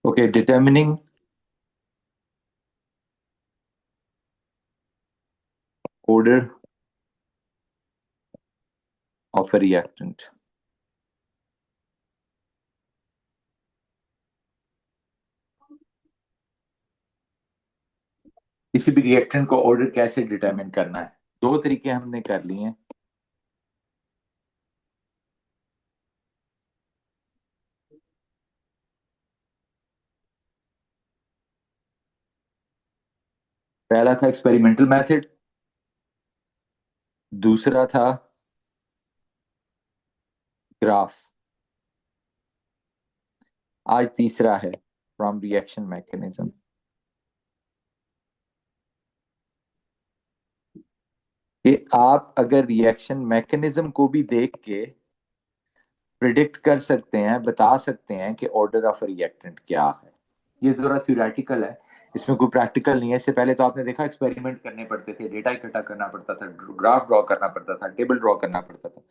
Okay, determining order of a reactant. किसी भी reactant को ऑर्डर कैसे डिटरमिन करना है, दो तरीके हमने कर लिए हैं। पहला था एक्सपेरिमेंटल मेथड, दूसरा था ग्राफ, आज तीसरा है फ्रॉम रिएक्शन मैकेनिज्म। कि आप अगर रिएक्शन मैकेनिज्म को भी देख के प्रिडिक्ट कर सकते हैं, बता सकते हैं कि ऑर्डर ऑफ रिएक्टेंट क्या है। ये थोड़ा थ्योरेटिकल है, इसमें कोई प्रैक्टिकल नहीं है। इससे पहले तो आपने देखा एक्सपेरिमेंट करने पड़ते थे, डेटा इकट्ठा करना पड़ता था, ग्राफ ड्रॉ करना पड़ता था, टेबल ड्रॉ करना पड़ता था।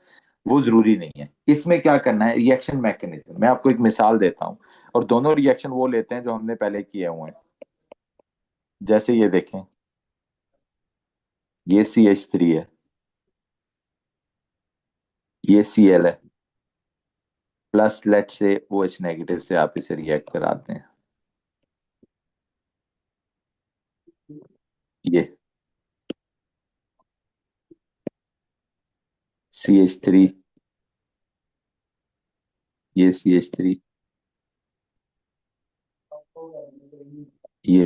वो जरूरी नहीं है। इसमें क्या करना है, रिएक्शन मैकेनिज्म। मैं आपको एक मिसाल देता हूँ और दोनों रिएक्शन वो लेते हैं जो हमने पहले किए हुए हैं। जैसे ये देखें, ये CH3 है, ये Cl है, प्लस लेट से OH नेगेटिव से आप इसे रिएक्ट कराते हैं। ये CH3, ये CH3, ये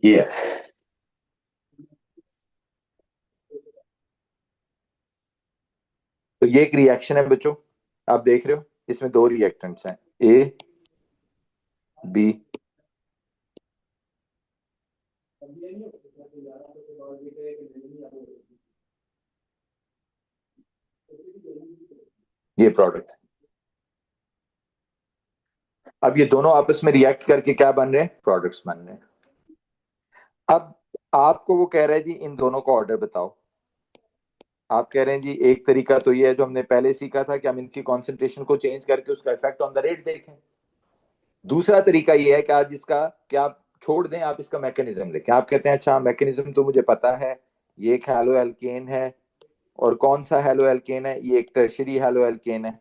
ये तो ये एक रिएक्शन है बच्चों, आप देख रहे हो इसमें दो रिएक्टेंट्स हैं, A B। ये प्रोडक्ट, अब ये दोनों आपस में रिएक्ट करके क्या बन रहे हैं, प्रोडक्ट्स बन रहे हैं। अब आपको वो कह रहा है जी इन दोनों का ऑर्डर बताओ। आप कह रहे हैं जी एक तरीका तो ये है जो हमने पहले सीखा था कि हम इनकी कॉन्सेंट्रेशन को चेंज करके उसका इफेक्ट ऑन द रेट देखें। दूसरा तरीका ये है कि आज इसका क्या आप छोड़ दें, आप इसका मैकेनिज्म देखें। आप कहते हैं अच्छा मैकेनिज्म तो मुझे पता है, ये एक हैलो एल्केन है, और कौन सा हैलो एल्केन है, ये एक टर्शियरी हैलो एल्केन है,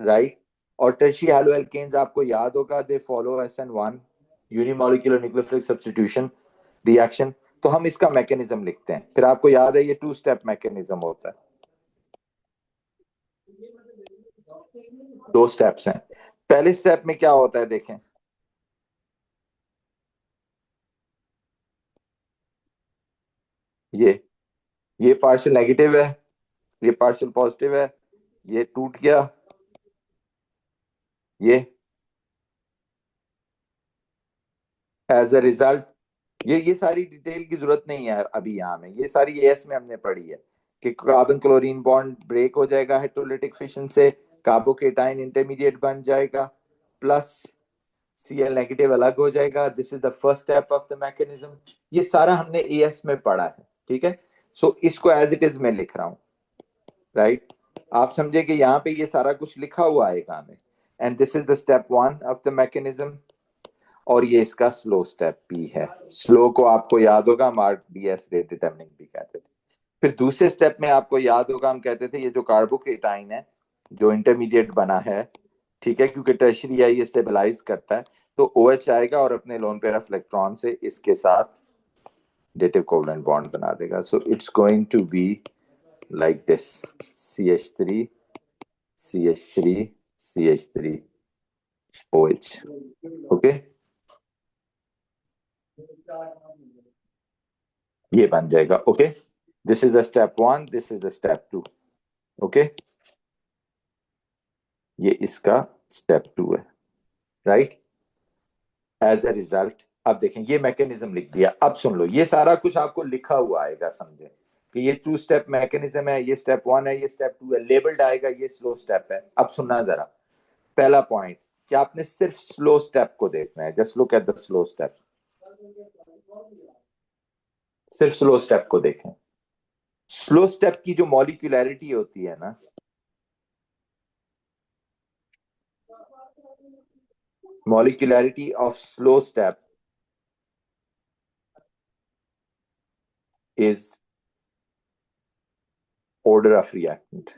राइट। और टर्शियरी हैलो एल्केन्स आपको याद होगा, they follow SN1 unimolecular nucleophilic substitution reaction. तो हम इसका मैकेनिज्म लिखते हैं, फिर आपको याद है ये 2 स्टेप मैकेनिज्म होता है, 2 स्टेप्स हैं। पहले स्टेप में क्या होता है देखें, ये ये पार्शियल नेगेटिव है, ये पार्शियल पॉजिटिव है, ये टूट गया, ये एज अ रिजल्ट, ये सारी डिटेल की जरूरत नहीं है अभी यहाँ में, ये सारी एएस में हमने पढ़ी है कि कार्बन क्लोरीन बॉन्ड ब्रेक हो जाएगा हाइड्रोलिटिक फिशन से, कार्बोकेटाइन इंटरमीडिएट बन जाएगा, प्लस Cl नेगेटिव अलग हो जाएगा। This is the first step of the mechanism. ये सारा हमने एएस में पढ़ा है, ठीक है। सो इसको एज इट इज मैं लिख रहा हूँ, राइट। आप समझे कि यहाँ पे ये सारा कुछ लिखा हुआ आएगा हमें, and this is the step 1 of the mechanism, और ये इसका स्लो स्टेप भी है। स्लो को आपको याद होगा हम RDS रेट डिटरमिनिंग भी कहते थे। फिर दूसरे स्टेप में आपको याद होगा हम कहते थे ये जो कार्बोकेटाइन है जो इंटरमीडिएट बना है, ठीक है, क्योंकि टर्शियरी है ये स्टेबलाइज करता है, तो OH आएगा और अपने लोन पेयर ऑफ इलेक्ट्रॉन से इसके साथ डेटिव कोवलेंट बॉन्ड बना देगा। So it's going to be like this, CH3 CH3 CH3 OH, okay. ये बन जाएगा। Okay, this is the step 1, this is the step 2। Okay, ये इसका स्टेप 2 है, राइट। एज अ रिजल्ट अब देखें, ये मैकेनिज्म लिख दिया। अब सुन लो, ये सारा कुछ आपको लिखा हुआ आएगा, समझे कि ये 2 स्टेप मैकेनिज्म है, ये स्टेप 1 है, ये स्टेप 2 है, लेबल्ड आएगा, ये स्लो स्टेप है। अब सुनना जरा, पहला पॉइंट कि आपने सिर्फ स्लो स्टेप को देखना है। Just look at the slow step, सिर्फ स्लो स्टेप को देखें। स्लो स्टेप की जो मॉलिक्यूलैरिटी होती है ना, molecularity of slow step is order of reactant.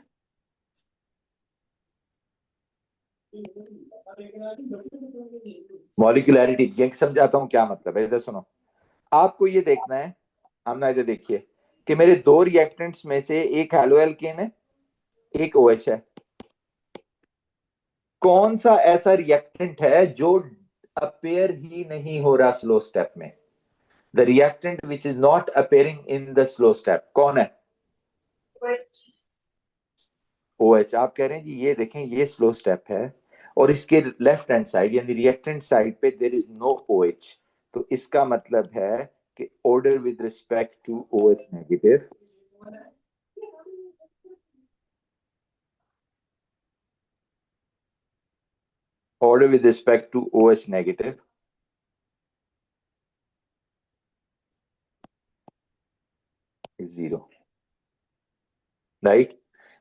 मॉलिक्यूलैरिटी ये समझाता हूं क्या मतलब है, इधर सुनो। आपको ये देखना है, हम ना इधर देखिए कि मेरे 2 रिएक्टेंट्स में से एक हैलो एल्केन है, एक OH है। कौन सा ऐसा रिएक्टेंट है जो अपेयर ही नहीं हो रहा स्लो स्टेप में? The reactant which is not appearing in the slow step कौन है? OH। आप कह रहे हैं जी ये देखें, ये स्लो स्टेप है और इसके लेफ्ट हैंड साइड यानी रिएक्टेंट साइड पे देयर इज नो OH। तो इसका मतलब है कि order with respect to OH negative order with respect to OH negative is 0, right.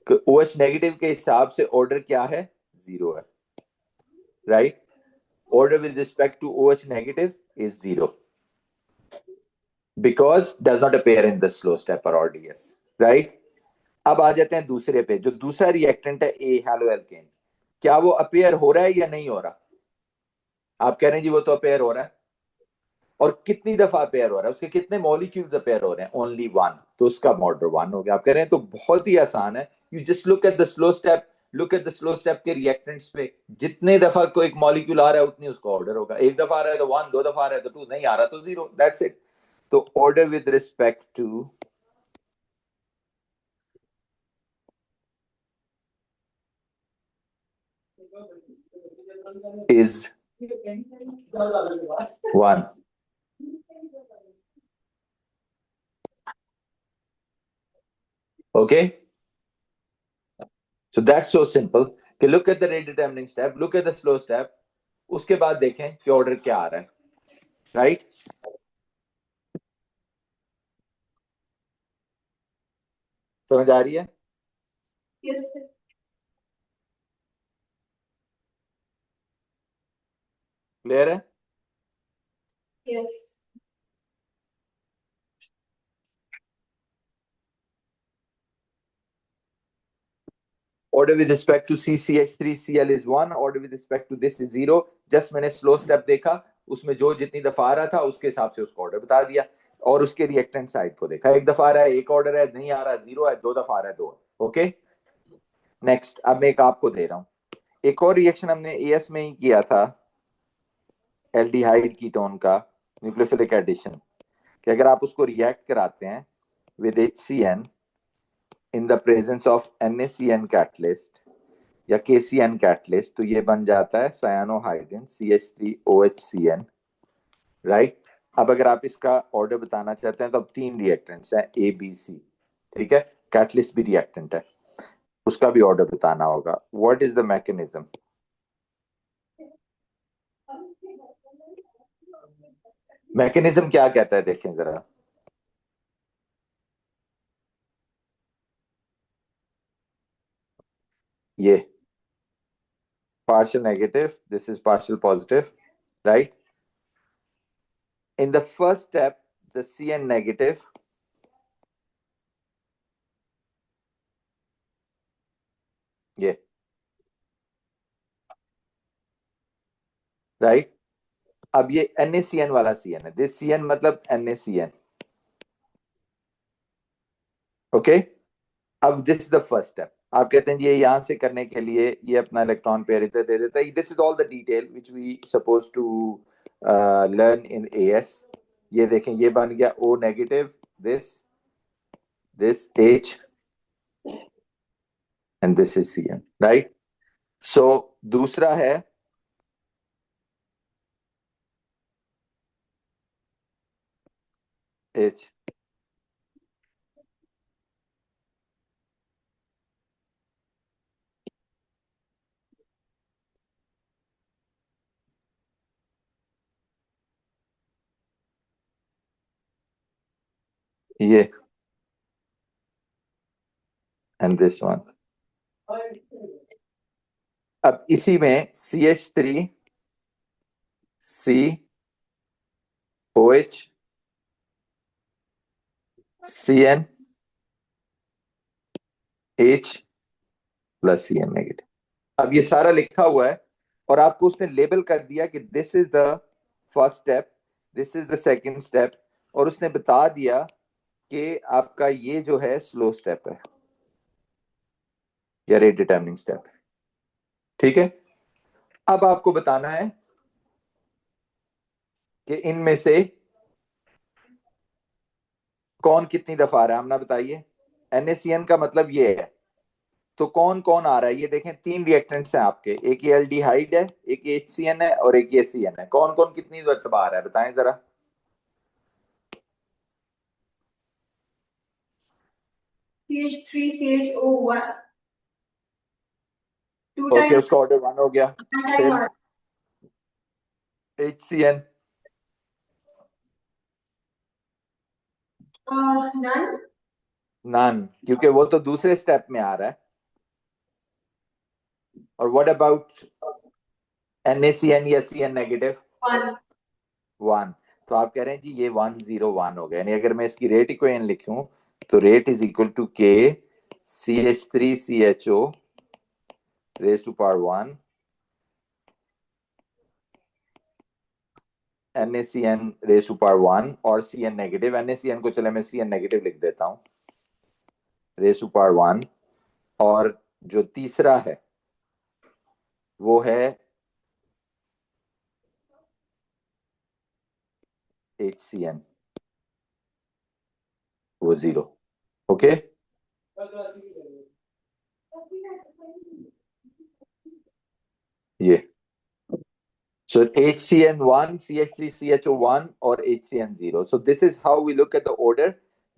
OH negative के हिसाब से ऑर्डर क्या है? 0 है, right. Order with respect to OH negative is 0 because does not appear in the slow step और RDS, right. अब आ जाते हैं दूसरे पे, जो दूसरा रिएक्टेंट है ए हैलो एल्केन, क्या वो अपेयर हो रहा है या नहीं हो रहा? आप कह रहे हैं जी वो तो अपेयर हो रहा है। और कितनी दफा अपेयर हो रहा है, उसके कितने मॉलिक्यूल्स अपेयर हो रहे हैं? ओनली 1, तो उसका ऑर्डर 1 हो गया। आप कह रहे हैं तो बहुत ही आसान है, you just look at the slow step, look at the slow step के रिएक्टेंट्स पे जितने दफा कोई एक मॉलिक्यूल आ रहा है उतनी उसका ऑर्डर होगा। एक दफा आ रहा है तो 1, 2 दफा आ रहा है तो 2, नहीं आ रहा तो 0, दैट्स इट। तो order with respect to is 1। Okay, so that's so simple कि look at the rate determining step, look at the slow step, उसके बाद देखें कि ऑर्डर क्या आ रहा है, राइट। समझ आ रही है? yes, क्लियर है? yes, order with respect to CCH3Cl is 1, order with respect to this is 0। Just मैंने स्लो स्टेप देखा, उसमें जो जितनी दफा आ रहा था उसके हिसाब से उसको ऑर्डर बता दिया, और उसके रिएक्टेंट साइड को देखा, एक दफा आ रहा है एक ऑर्डर है, नहीं आ रहा 0 है, 2 दफा आ रहा है 2। ओके, नेक्स्ट अब मैं एक आपको दे रहा हूं, एक और रिएक्शन हमने एएस में ही किया था, एल्डिहाइड कीटोन का न्यूक्लियोफिलिक एडिशन, कि अगर आप उसको रिएक्ट कराते हैं with HCN in the presence of NaCN catalyst या KCN कैटलिस्ट, तो ये बन जाता है सायानोहाइड्रिन CH3OHCN, राइट। अब अगर आप इसका ऑर्डर बताना चाहते हैं तो अब 3 रिएक्टेंट्स हैं ABC, ठीक है, कैटलिस्ट भी रिएक्टेंट है, उसका भी ऑर्डर बताना होगा। What is the mechanism? Mechanism क्या कहता है देखें जरा, ये partial negative, this is partial positive, right? In the first step, the CN negative, ये, right? अब ये NaCN वाला CN है, this CN मतलब NaCN, ओके। अब this is the first step, आप कहते हैं ये यहां से करने के लिए ये अपना इलेक्ट्रॉन पेयर इधर दे देता है। This is all the detail which we suppose to learn in AS, ये देखें, ये बन गया O negative, this H and this is Cn, right? So दूसरा है H। ये एंड दिस वन। अब इसी में CH3 COH CnH plus Cn negative. अब ये सारा लिखा हुआ है और आपको उसने लेबल कर दिया कि this is the first step, this is the second step, और उसने बता दिया कि आपका ये जो है स्लो स्टेप है या रेट डिटर्मिनिंग स्टेप है। ठीक है, अब आपको बताना है कि इनमें से कौन कितनी दफा आ रहा है। हम ना बताइए, NaCN का मतलब ये है, तो कौन कौन आ रहा है ये देखें। तीन रिएक्टेंट्स हैं आपके, एक ये एल्डिहाइड है, एक ये HCN है और एक ये CN है। कौन कौन कितनी दफा आ रहा है बताएं जरा। CH3 CHO1 two okay, time उसका ऑर्डर वन हो गया। फिर HCN नन नन, क्योंकि वो तो दूसरे स्टेप में आ रहा है। और व्हाट अबाउट NaCN या CN नेगेटिव? वन। वन। तो आप कह रहे हैं जी ये 101 हो गया, यानी अगर मैं इसकी रेट इक्वेशन लिखूं तो rate is equal to K CH3CHO raise to power 1 NaCN raise to power 1 और Cn नेगेटिव। NaCN को चले मैं Cn नेगेटिव लिख देता हूं, रेज टू पावर 1। और जो तीसरा है वो है HCN, वो 0। ओके, ये so HCN1, CH3CHO1 or HCN0. So this is how we look at the order,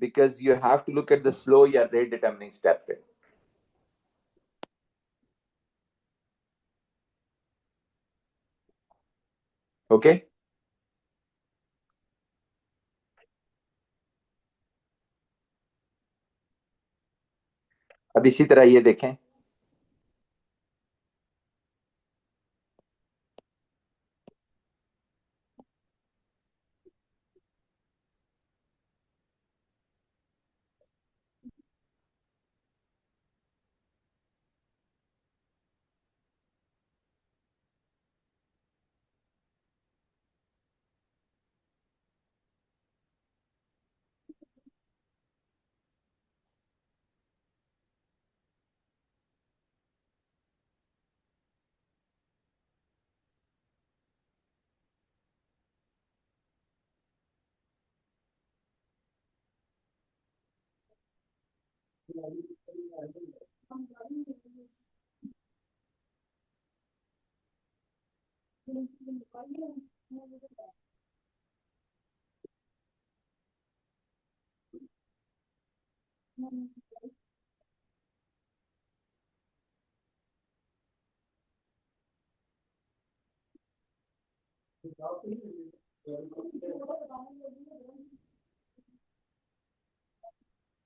because you have to look at the slow या rate determining step पे। ओके, अब इसी तरह ये देखें,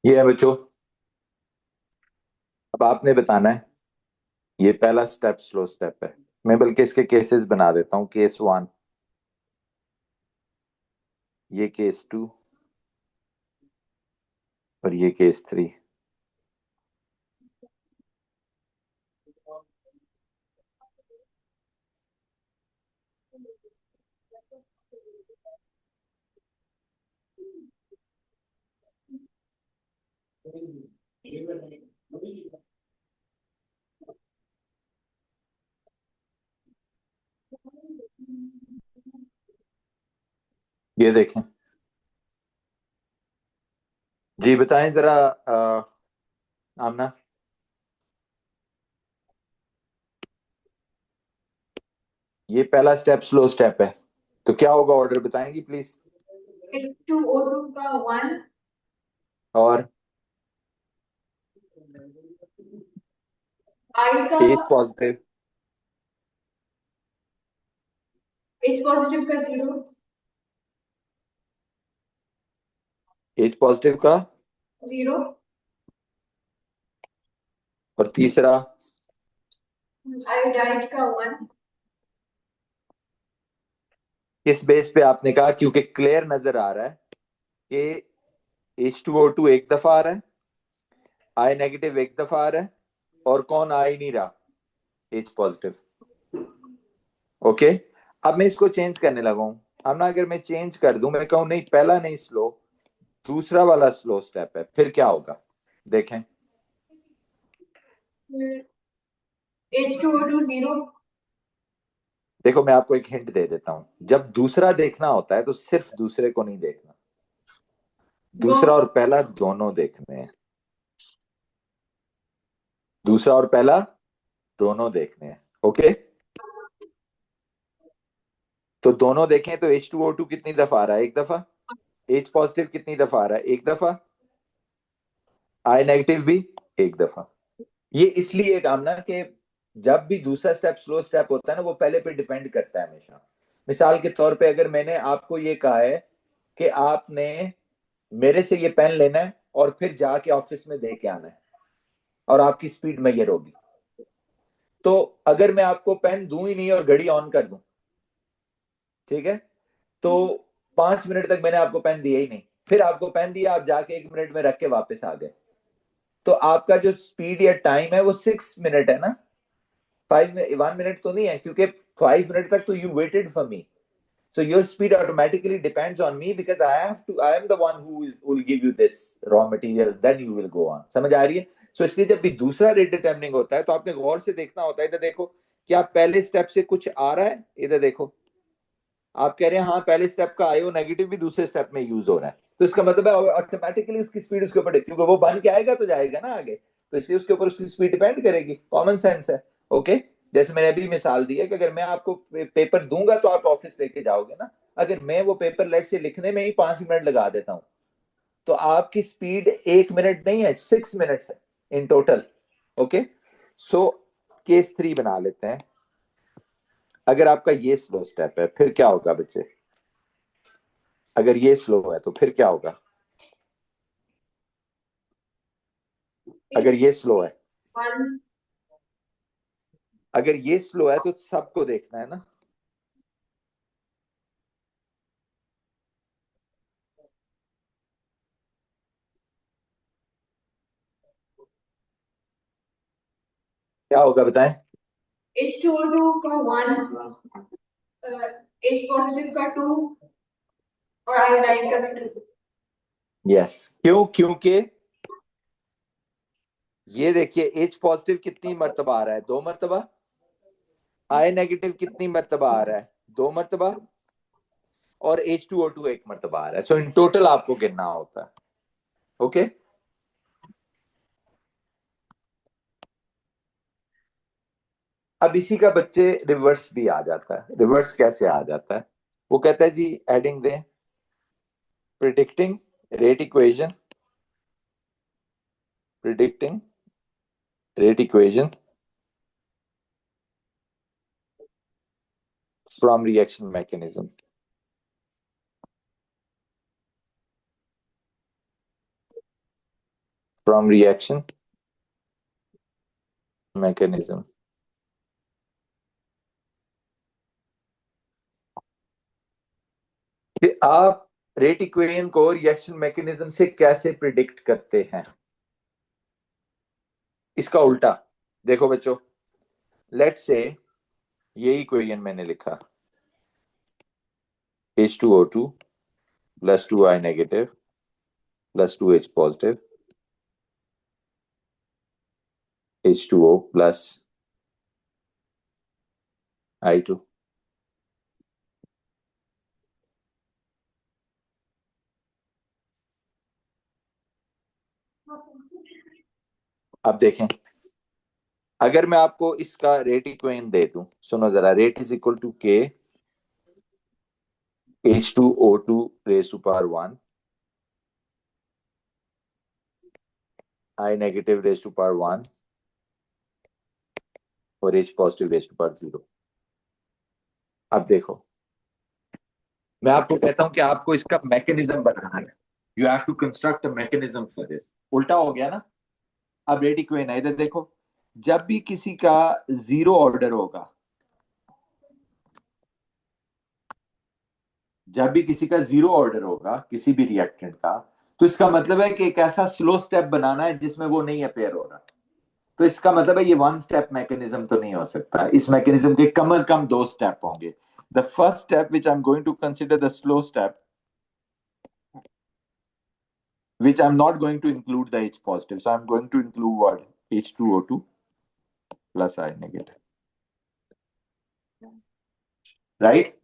ये है बच्चों। अब आपने बताना है, ये पहला स्टेप स्लो स्टेप है। मैं बल्कि इसके केसेस बना देता हूँ, केस 1, ये केस 2 और ये केस 3। ये देखें, जी बताएं जरा आमना। ये पहला स्टेप स्लो स्टेप है, तो क्या होगा ऑर्डर बताएंगी प्लीज। H2O2 का 1, और I का एच पॉजिटिव। H पॉजिटिव का 0, एच पॉजिटिव का 0, और तीसरा आयोडाइड का 1, किस बेस पे आपने कहा, क्योंकि क्लियर नजर आ रहा है कि H2O2 एक दफा आ रहा है, आई नेगेटिव एक दफा आ रहा है, और कौन आ ही नहीं रहा, एच पॉजिटिव। ओके, अब मैं इसको चेंज करने लगा हूं। अब ना अगर मैं चेंज कर दूं, मैं कहूं नहीं पहला नहीं स्लो, दूसरा वाला स्लो स्टेप है, फिर क्या होगा देखें। H2O2 0, देखो मैं आपको एक हिंट दे देता हूं, जब दूसरा देखना होता है तो सिर्फ दूसरे को नहीं देखना, 2, दूसरा और पहला दोनों देखने हैं। दूसरा और पहला दोनों देखने हैं। ओके, तो दोनों देखें तो H2O2 कितनी दफा आ रहा है, एक दफा। एच पॉजिटिव कितनी दफा आ रहा है, एक दफा। आई नेगेटिव भी एक दफा। ये इसलिए काम ना कि जब भी दूसरा स्टेप स्लो स्टेप होता है ना, वो पहले पे डिपेंड करता है हमेशा। मिसाल के तौर पे अगर मैंने आपको ये कहा है कि आपने मेरे से ये पेन लेना है और फिर जाके ऑफिस में दे के आना है, और आपकी स्पीड मैयर होगी, तो अगर मैं आपको पेन दूं ही नहीं और घड़ी ऑन कर दूं, ठीक है, तो 5 मिनट तक मैंने आपको पेन दिया ही नहीं, फिर आपको पेन दिया, आप जाके 1 मिनट में रख के वापस आ गए, तो आपका जो स्पीड या टाइम है वो 6 मिनट है ना। 1 मिनट तो नहीं है, क्योंकि 5 मिनट तक तो you waited for me, so your speed automatically depends on me because I am the one who will give you this raw material, then you will go on। समझ आ रही है। so इसलिए जब भी दूसरा रेट डिटरमिनिंग होता है तो आपने गौर से देखना होता है, इधर देखो कि आप पहले स्टेप से कुछ आ रहा है, इधर देखो आप कह रहे हैं हाँ पहले स्टेप का आयो नेगेटिव भी दूसरे स्टेप में यूज हो रहा है, तो इसका मतलब है ऑटोमेटिकली उसकी स्पीड उसके ऊपर, क्योंकि वो बन के आएगा तो जाएगा ना आगे, तो इसलिए उसके ऊपर उसकी स्पीड डिपेंड करेगी, कॉमन सेंस है। ओके, जैसे मैंने अभी मिसाल दी है कि अगर मैं आपको पेपर दूंगा तो आप ऑफिस लेके जाओगे ना, अगर मैं वो पेपर लेट से लिखने में ही 5 मिनट लगा देता हूँ, तो आपकी स्पीड 1 मिनट नहीं है, 6 मिनट्स है in total. Okay, so case 3 बना लेते हैं। अगर आपका ये स्लो स्टेप है फिर क्या होगा बच्चे, अगर ये स्लो है तो फिर क्या होगा, अगर ये स्लो है, H1, अगर ये स्लो है तो सबको देखना है ना। क्या होगा बताएं। H2O2 का 1, H पॉजिटिव का 2 और आयोडाइड का 2। यस, क्यों, क्योंकि ये देखिए एच पॉजिटिव कितनी मर्तबा आ रहा है, 2 मर्तबा। आई नेगेटिव कितनी मर्तबा आ रहा है, 2 मर्तबा। और H2O2 1 मर्तबा आ रहा है, सो इन टोटल आपको गिनना होता है। ओके, अब इसी का बच्चे रिवर्स भी आ जाता है। रिवर्स कैसे आ जाता है, वो कहता है जी हेडिंग दें, predicting rate equation, predicting rate equation from reaction mechanism, from reaction mechanism. कि आप रेट इक्वेशन को रिएक्शन मैकेनिज्म से कैसे प्रिडिक्ट करते हैं, इसका उल्टा। देखो बच्चों, लेट्स से ये इक्वेशन मैंने लिखा, H2O2 plus 2I negative plus 2H positive, H2O plus I2। अब देखें, अगर मैं आपको इसका रेट इक्वेशन दे दूं, सुनो जरा, रेट इज इक्वल टू के H2O2 raised to power 1, I negative raised to power 1 और H positive raised to power 0। अब देखो, मैं आपको कहता हूं कि आपको इसका मैकेनिज्म बनाना है, you have to construct a mechanism for this. उल्टा हो गया ना। अब रेट इक्वेशन है, इधर देखो, जब भी किसी का जीरो ऑर्डर होगा, जब भी किसी का जीरो ऑर्डर होगा किसी भी रिएक्टेंट का, तो इसका मतलब है कि एक ऐसा स्लो स्टेप बनाना है जिसमें वो नहीं अपेयर हो रहा। तो इसका मतलब है ये वन स्टेप मैकेनिज्म तो नहीं हो सकता, इस मैकेनिज्म के कम से कम दो स्टेप होंगे। The first step which I am going to consider the slow step, which I'm not going to include the H positive. So I'm going to include what? H2O2 plus I negative. Right?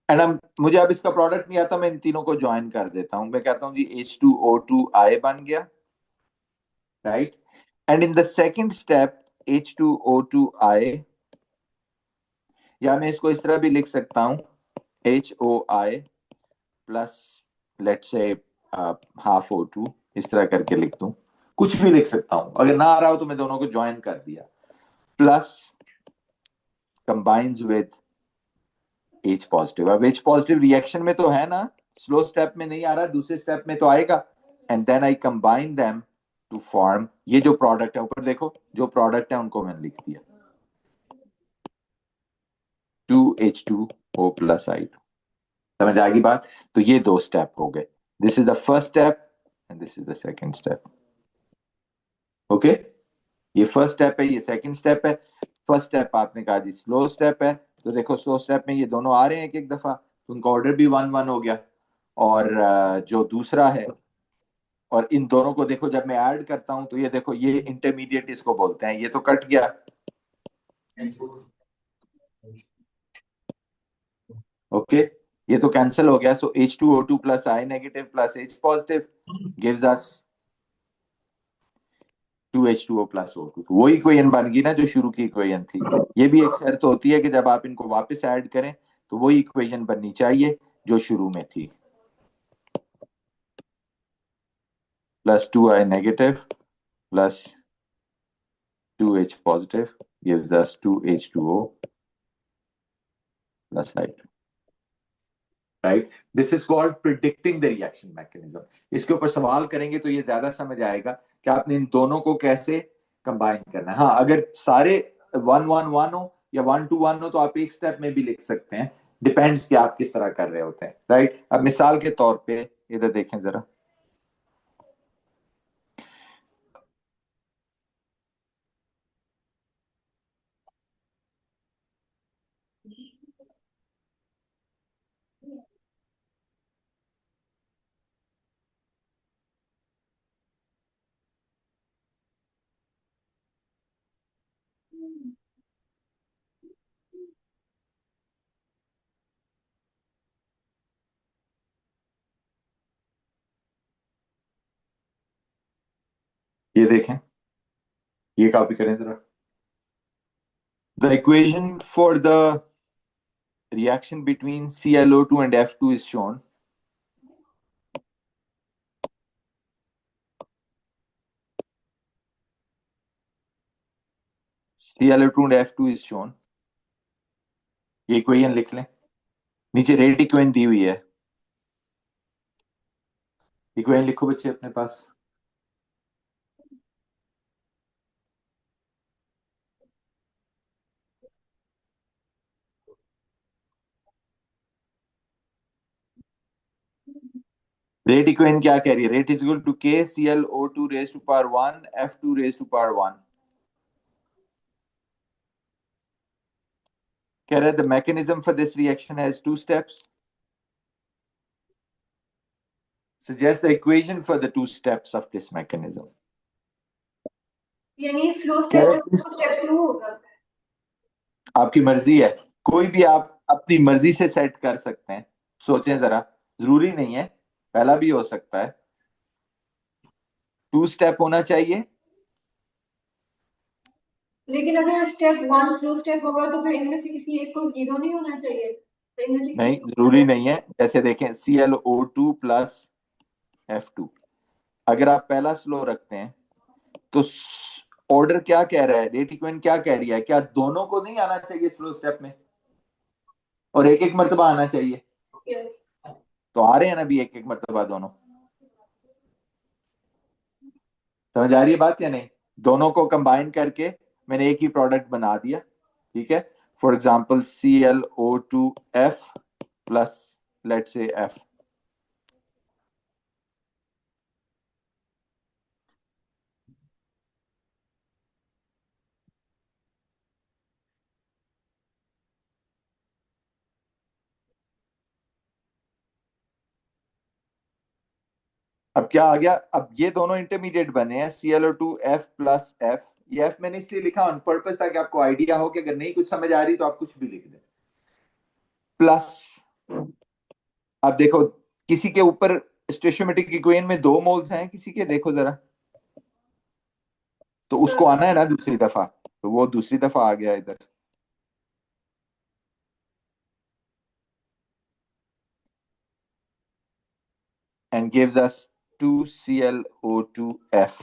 And मुझे अब इसका product नहीं आता, मैं इन तीनों को join कर देता हूं। मैं कहता हूं जी H2O2I बन गया, right. And in the second step H2O2I, या मैं इसको इस तरह भी लिख सकता हूं HOI प्लस लेट से हाफ O2, इस तरह करके लिख दूं, कुछ भी लिख सकता हूं, अगर ना आ रहा हो तो मैं दोनों को ज्वाइन कर दिया, plus combines with H positive. अब H पॉजिटिव रिएक्शन में तो है ना, स्लो स्टेप में नहीं आ रहा, दूसरे स्टेप में तो आएगा। And then I combine them to form, ये जो प्रोडक्ट है, ऊपर देखो जो प्रोडक्ट है उनको मैंने लिख दिया 2H2O प्लस I2। समझ आ गई बात? तो ये दो स्टेप हो गए, this is the first step and this is the second step. Okay, ये फर्स्ट स्टेप है, ये सेकंड स्टेप है। फर्स्ट स्टेप आपने कहा जी स्लो स्टेप है, तो देखो स्लो स्टेप में ये दोनों आ रहे हैं एक एक दफा, तो उनका ऑर्डर भी वन वन हो गया। और जो दूसरा है, और इन दोनों को देखो जब मैं ऐड करता हूं तो ये देखो, ये इंटरमीडिएट इसको बोलते हैं, ये तो कट गया। ओके, ये तो कैंसिल हो गया। सो H2O2 plus I negative plus H positive gives us 2H2O plus O2। तो वो इक्वेशन बन गई ना जो शुरू की इक्वेशन थी। ये भी एक शर्त होती है कि जब आप इनको वापस ऐड करें तो वही इक्वेशन बननी चाहिए जो शुरू में थी, plus 2I negative plus 2H positive gives us 2H2O plus I2, right? This is called predicting the reaction mechanism। इसके ऊपर सवाल करेंगे तो ये ज्यादा समझ आएगा कि आपने इन दोनों को कैसे कंबाइन करना है। हाँ, अगर सारे 1 1 1 हो या 1 2 1 हो तो आप एक स्टेप में भी लिख सकते हैं, डिपेंड्स कि आप किस तरह कर रहे होते हैं, राइट। अब मिसाल के तौर पे इधर देखें जरा, ये देखें, ये कॉपी करें जरा। The equation for the reaction between ClO2 and F2 is shown. ClO2 and F2 is shown। ये इक्वेशन लिख लें, नीचे रेट इक्वेशन दी हुई है, इक्वेशन लिखो बच्चे अपने पास। रेट इक्वेशन क्या कह रही है? Rate is equal to K ClO2 raise to power 1 F2 raise to power 1। कह रहा है the mechanism for this reaction has two steps, suggest the equation for the two steps of this mechanism। यानी slow कह step रहे one हैं, step to होगा। आपकी मर्जी है, कोई भी आप अपनी मर्जी से सेट कर सकते हैं। सोचें जरा, जरूरी नहीं है, पहला भी हो सकता है। टू स्टेप होना चाहिए। लेकिन अगर स्टेप वन स्लो स्टेप होगा तो फिर इनमें से किसी एक को जीरो नहीं होना चाहिए, तो इनमें से किसी नहीं, एक जरूरी को। नहीं है। जैसे देखें ClO2 प्लस F2, अगर आप पहला स्लो रखते हैं तो ऑर्डर क्या कह रहा है, रेट इक्वेशन क्या कह रही है, क्या दोनों को नहीं आना चाहिए स्लो स्टेप में और एक एक मर्तबा आना चाहिए? Yes. तो आ रहे हैं ना भी एक एक मर्तबा दोनों। समझ आ रही है बात या नहीं? दोनों को कंबाइन करके मैंने एक ही प्रोडक्ट बना दिया। ठीक है, फॉर एग्जाम्पल ClO2F प्लस लेट से F। अब क्या आ गया, अब ये दोनों इंटरमीडिएट बने हैं ClO2F प्लस F। ये F मैंने इसलिए लिखा ऑन पर्पस ताकि आपको आइडिया हो कि अगर नहीं कुछ समझ आ रही तो आप कुछ भी लिख दें। प्लस, अब देखो किसी के ऊपर स्टोइचोमेट्रिक इक्वेशन में 2 मोल्स हैं किसी के, देखो जरा, तो उसको आना है ना दूसरी दफा, तो वो दूसरी दफा आ गया इधर। And gives us 2ClO2F।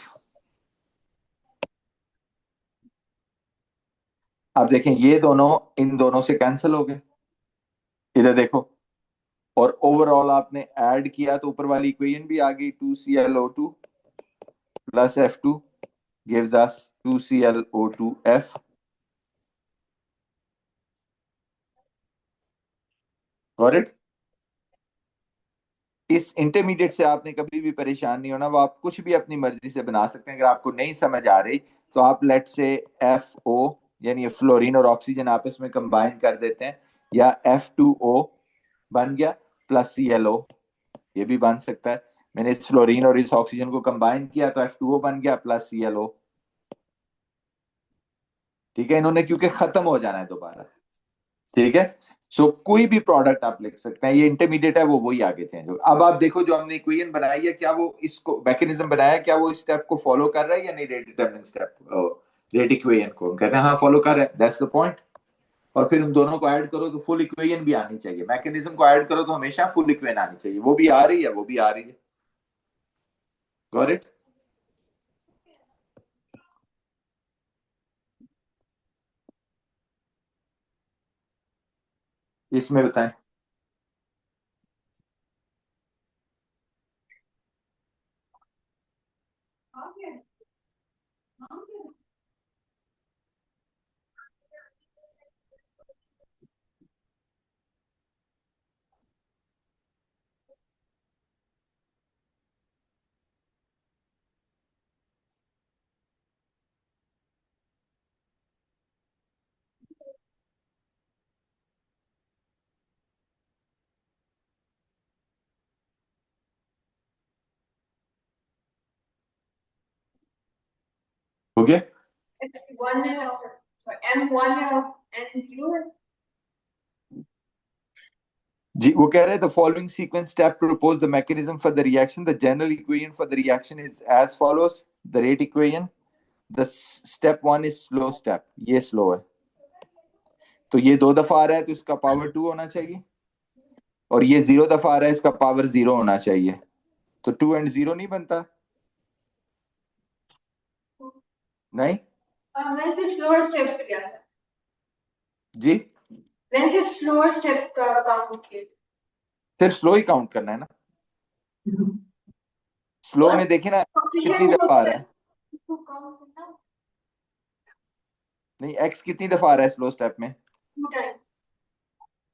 अब देखें ये दोनों इन दोनों से कैंसिल हो गए, इधर देखो। और ओवरऑल आपने ऐड किया तो ऊपर वाली इक्वेशन भी आ गई, 2ClO2 plus F2 gives us 2ClO2F। Got it? इस इंटरमीडिएट से आपने कभी भी परेशान नहीं होना, वो आप कुछ भी अपनी मर्जी से बना सकते हैं। अगर आपको नहीं समझ आ रही तो आप लेट से FO यानी फ्लोरीन और ऑक्सीजन आपस में कंबाइन कर देते हैं, या F2O बन गया प्लस ClO, ये भी बन सकता है। मैंने इस फ्लोरीन और इस ऑक्सीजन को कंबाइन किया तो F2O बन गया प्लस ClO। ठीक है, इन्होंने क्योंकि खत्म हो जाना है दोबारा। ठीक है, सो कोई भी प्रोडक्ट आप लिख सकते हैं, ये इंटरमीडिएट है वो वही आगे चेंज होगा। अब आप देखो जो हमने इक्वेशन बनाई है, क्या वो इसको मैकेनिज्म बनाया, क्या वो इस स्टेप को फॉलो कर रहा है या नहीं, rate determining step, rate equation को हम कहते हैं हाँ फॉलो कर रहा है, दैट्स द पॉइंट। और फिर उन दोनों को ऐड करो तो फुल इक्वेशन भी आनी चाहिए, मैकेनिज्म को ऐड करो तो हमेशा फुल इक्वेशन आनी चाहिए, वो भी आ रही है वो भी आ रही है। Got it? इसमें बताएं। हो गया? वन है और M1 है और N0 है। जी, वो कह रहे हैं the following sequence step propose the mechanism for the reaction, the general equation for the reaction is as follows, the rate equation, the step one is slow step, ये स्लो है तो ये 2 दफा आ रहा है तो इसका पावर 2 होना चाहिए, और ये 0 दफा आ रहा है इसका पावर 0 होना चाहिए, तो 2 and 0 नहीं बनता। नहीं मैंने सिर्फ स्लोअर स्टेप किया था। जी, मैंने सिर्फ स्लोअर स्टेप का काउंट किया। सिर्फ स्लो ही काउंट करना है ना। स्लो और में देखिए ना कितनी कोएफिशिएंट दफा आ होता रहा है, है। इसको काउंट करना नहीं, एक्स कितनी दफा आ रहा है स्लो स्टेप में, 2 टाइम।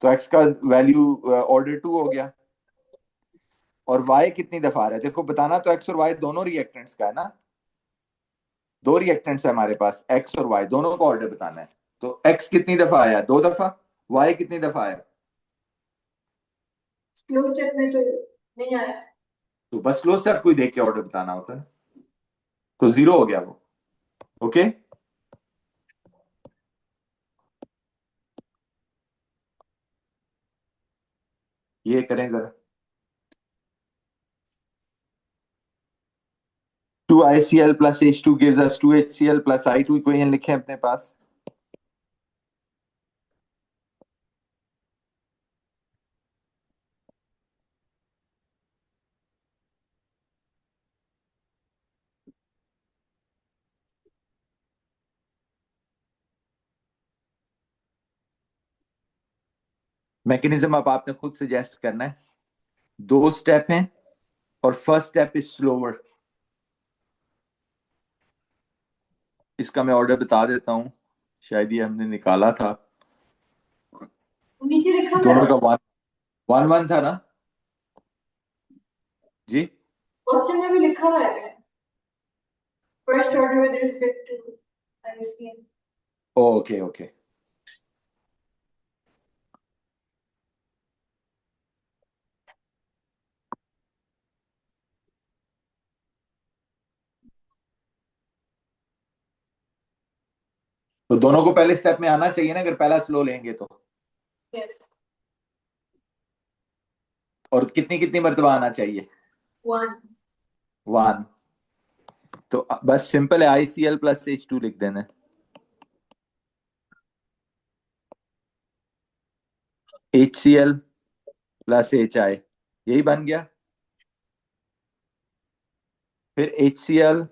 तो एक्स का वैल्यू ऑर्डर 2 हो गया। और वाई कितनी दफा आ रहा है, देखो बताना तो एक्स और वाई दोनों रिएक्टेंट्स का है ना, 2 रिएक्टेंट्स है हमारे पास, एक्स और वाई दोनों का ऑर्डर बताना है। तो एक्स कितनी दफा आया, 2 दफा। वाई कितनी दफा आया, स्लो स्टेप में तो नहीं आया। तो बस स्लो स्टेप कोई देख के ऑर्डर बताना होता है, तो 0 हो गया वो। ओके, ये करें जरा। 2ICl plus H2 gives us 2HCl plus I2 equation लिखे अपने पास। मैकेनिज्म अब आपने खुद सजेस्ट करना है। 2 स्टेप हैं और फर्स्ट स्टेप इज स्लोअर। इसका मैं ऑर्डर बता देता हूं, शायद ये हमने निकाला था। नीचे लिखा हुआ दोनों है, का 1-1 था ना जी? क्वेश्चन में भी लिखा हुआ है first order with respect to ISPN. Okay okay. तो दोनों को पहले स्टेप में आना चाहिए ना, अगर पहला स्लो लेंगे तो। यस, और कितनी कितनी मर्तबा आना चाहिए? 1। 1। तो बस सिंपल है, ICl प्लस H2 लिख देना। HCl प्लस HI, यही बन गया। फिर HCl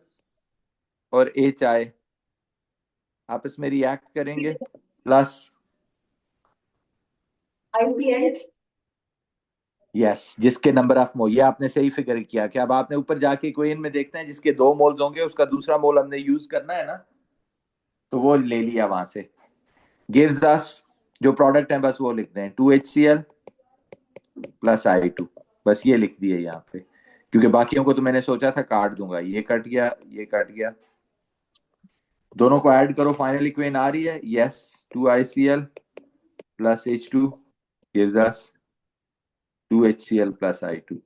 और HI आपस में रिएक्ट करेंगे, प्लस आईसीएल यस, जिसके नंबर ऑफ मोल, ये आपने सही फिगर किया कि अब आपने ऊपर जाके इक्वेशन में देखना है जिसके 2 मोल्स होंगे उसका दूसरा मोल हमने यूज करना है ना, तो वो ले लिया वहां से। गिव्स अस, जो प्रोडक्ट है बस वो लिख दें 2HCl प्लस I2, बस ये लिख दिए यहाँ पे, क्योंकि बाकियों को तो मैंने सोचा था काट दूंगा, ये कट गया, ये कट गया। दोनों को ऐड करो, फाइनल इक्वेशन आ रही है, yes 2ICl plus H2 gives us 2HCl plus I2।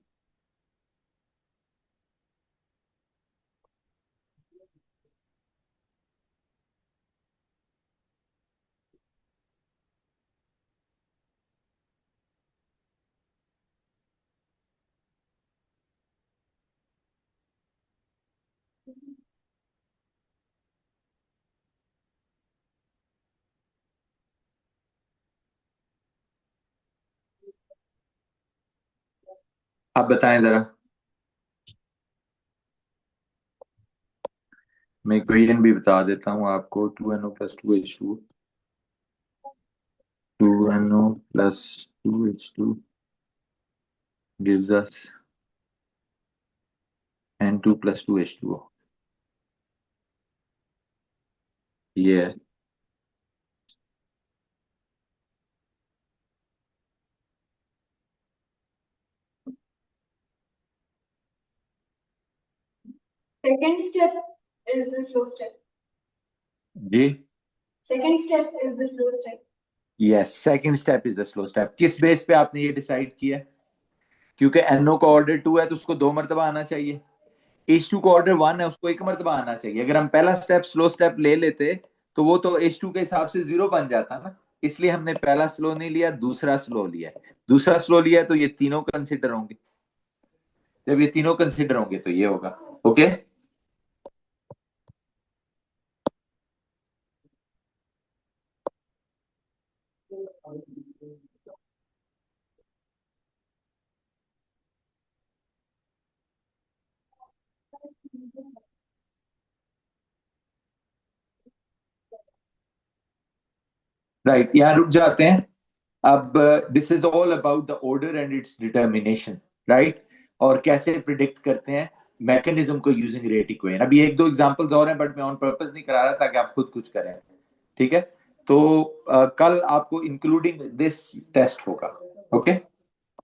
आप बताएं जरा। मैं इक्वेशन भी बता देता हूँ आपको, 2NO plus 2H2, 2NO plus 2H2 gives us N2 plus 2H2O। ये है। Second step is the slow step. जी second step is the slow step. Yes, second step is the slow step. किस base पे आपने ये decide किया? क्योंकि NO का ऑर्डर 2 है तो उसको 2 मरतबा आना चाहिए, H2 का ऑर्डर 1 है उसको 1 मरतबा आना चाहिए। अगर हम पहला स्टेप स्लो स्टेप ले लेते तो वो तो H2 के हिसाब से 0 बन जाता ना, इसलिए हमने पहला स्लो नहीं लिया, दूसरा स्लो लिया। दूसरा स्लो लिया तो ये तीनों कंसिडर होंगे, जब ये तीनों कंसिडर होंगे तो ये होगा। ओके राइट, यहाँ रुक जाते हैं। अब this is all about the order and it's determination, right, और कैसे प्रिडिक्ट करते हैं मैकेनिज्म को यूजिंग रेट इक्वेशन। अभी एक दो एग्जांपल्स और हैं बट मैं ऑन पर्पस नहीं करा रहा ताकि आप खुद कुछ करें, ठीक है? तो कल आपको इंक्लूडिंग दिस टेस्ट होगा। ओके